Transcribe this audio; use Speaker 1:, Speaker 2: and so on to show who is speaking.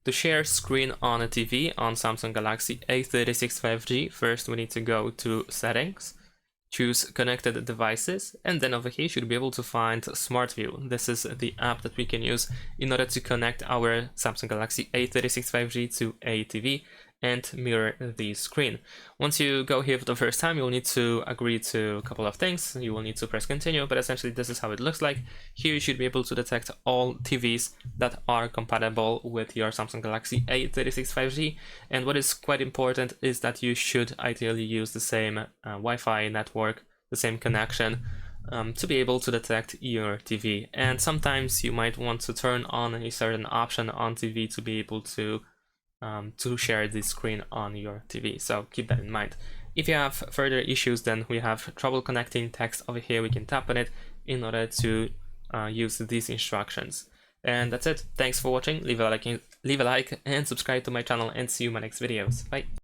Speaker 1: To share screen on a TV on Samsung Galaxy A36 5G, first we need to go to Settings, choose Connected Devices, and then over here you should be able to find Smart View. This is the app that we can use in order to connect our Samsung Galaxy A36 5G to a TV and mirror the screen. Once you go here for the first time, you'll need to agree to a couple of things. You will need to press continue, but essentially this is how it looks like. Here you should be able to detect all TVs that are compatible with your Samsung Galaxy A36 5G. And what is quite important is that you should ideally use the same Wi-Fi network, the same connection, to be able to detect your TV. And sometimes you might want to turn on a certain option on TV to be able to share the screen on your TV, so keep that in mind. If you have further issues, then we have trouble connecting text over here. We can tap on it in order to use these instructions. And that's it. Thanks for watching. Leave a like and subscribe to my channel, and see you in my next videos. Bye.